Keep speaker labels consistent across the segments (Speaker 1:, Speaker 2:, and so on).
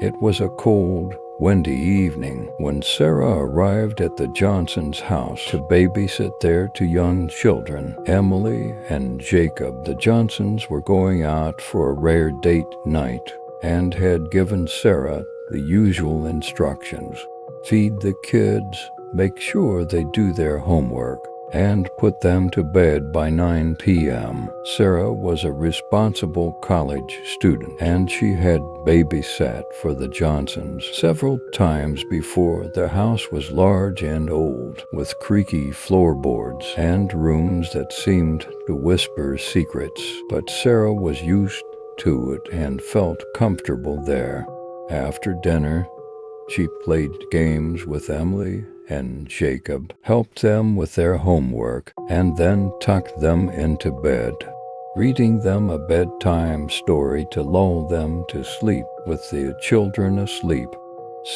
Speaker 1: It was a cold, windy evening when Sarah arrived at the Johnsons' house to babysit their two young children, Emily and Jacob. The Johnsons were going out for a rare date night and had given Sarah the usual instructions: feed the kids, make sure they do their homework, and put them to bed by 9 p.m. Sarah was a responsible college student, and she had babysat for the Johnsons several times before. Their house was large and old, with creaky floorboards and rooms that seemed to whisper secrets, but Sarah was used to it and felt comfortable there. After dinner, she played games with Emily and Jacob, helped them with their homework, and then tucked them into bed, reading them a bedtime story to lull them to sleep. With the children asleep,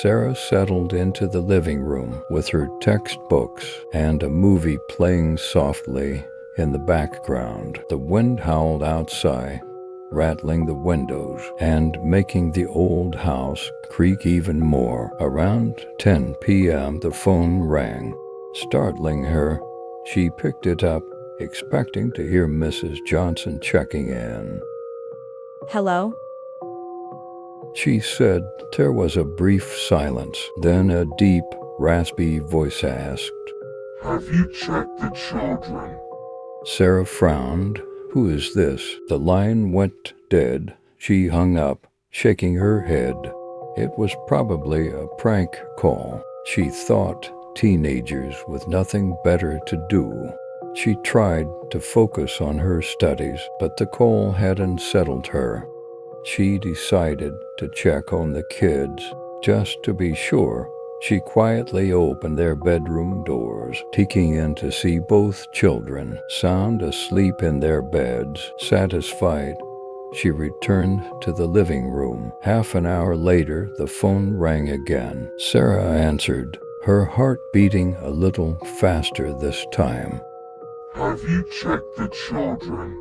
Speaker 1: Sarah settled into the living room with her textbooks and a movie playing softly in the background. The wind howled outside, rattling the windows and making the old house creak even more. Around 10 p.m. the phone rang. Startling her, she picked it up, expecting to hear Mrs. Johnson checking in.
Speaker 2: Hello?
Speaker 1: She said. There was a brief silence. Then a deep, raspy voice asked,
Speaker 3: "Have you checked the children?"
Speaker 1: Sarah frowned. "Who is this?" The line went dead. She hung up, shaking her head. It was probably a prank call, she thought. Teenagers with nothing better to do. She tried to focus on her studies, but the call had unsettled her. She decided to check on the kids, just to be sure. She quietly opened their bedroom doors, peeking in to see both children sound asleep in their beds. Satisfied, she returned to the living room. Half an hour later, the phone rang again. Sarah answered, her heart beating a little faster this time.
Speaker 3: "Have you checked the children?"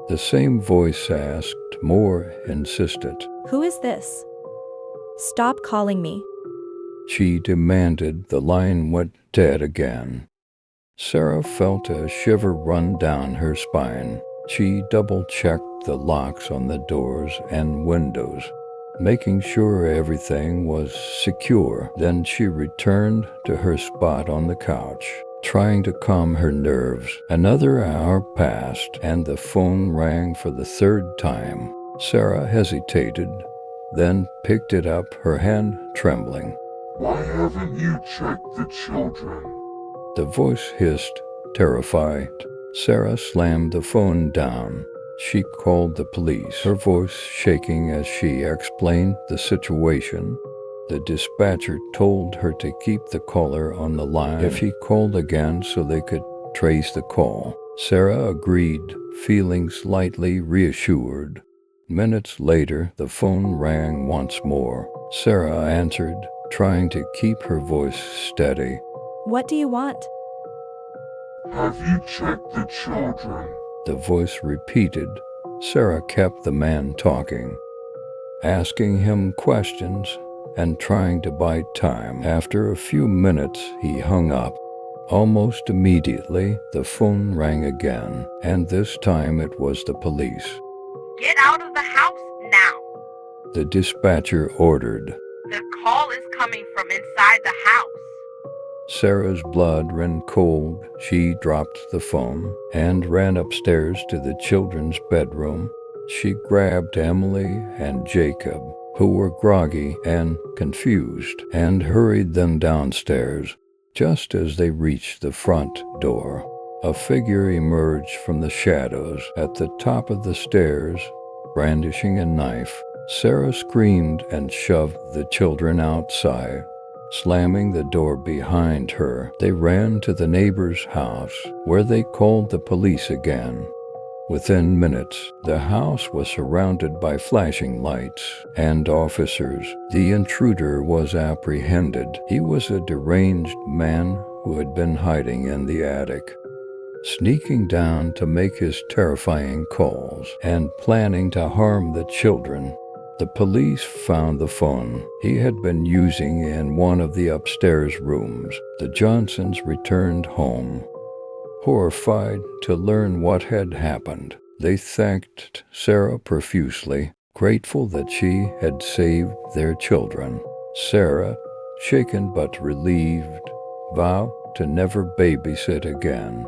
Speaker 1: The same voice asked, more insistent.
Speaker 2: Who is this? Stop calling me.
Speaker 1: She demanded. The line went dead again. Sarah felt a shiver run down her spine. She double-checked the locks on the doors and windows, making sure everything was secure. Then she returned to her spot on the couch, trying to calm her nerves. Another hour passed, and the phone rang for the third time. Sarah hesitated, then picked it up, her hand trembling.
Speaker 3: "Why haven't you checked the children?"
Speaker 1: The voice hissed, terrified. Sarah slammed the phone down. She called the police, her voice shaking as she explained the situation. The dispatcher told her to keep the caller on the line if he called again so they could trace the call. Sarah agreed, feeling slightly reassured. Minutes later, the phone rang once more. Sarah answered, trying to keep her voice steady.
Speaker 2: What do you want?
Speaker 3: "Have you checked the children?"
Speaker 1: The voice repeated. Sarah kept the man talking, asking him questions and trying to buy time. After a few minutes, he hung up. Almost immediately, the phone rang again, and this time it was the police.
Speaker 4: "Get out of the house now,"
Speaker 1: the dispatcher ordered.
Speaker 4: "The call is coming from inside the house."
Speaker 1: Sarah's blood ran cold. She dropped the phone and ran upstairs to the children's bedroom. She grabbed Emily and Jacob, who were groggy and confused, and hurried them downstairs. Just as they reached the front door, a figure emerged from the shadows at the top of the stairs, brandishing a knife. Sarah screamed and shoved the children outside. Slamming the door behind her, they ran to the neighbor's house, where they called the police again. Within minutes, the house was surrounded by flashing lights and officers. The intruder was apprehended. He was a deranged man who had been hiding in the attic, sneaking down to make his terrifying calls and planning to harm the children. The police found the phone he had been using in one of the upstairs rooms. The Johnsons returned home, horrified to learn what had happened. They thanked Sarah profusely, grateful that she had saved their children. Sarah, shaken but relieved, vowed to never babysit again.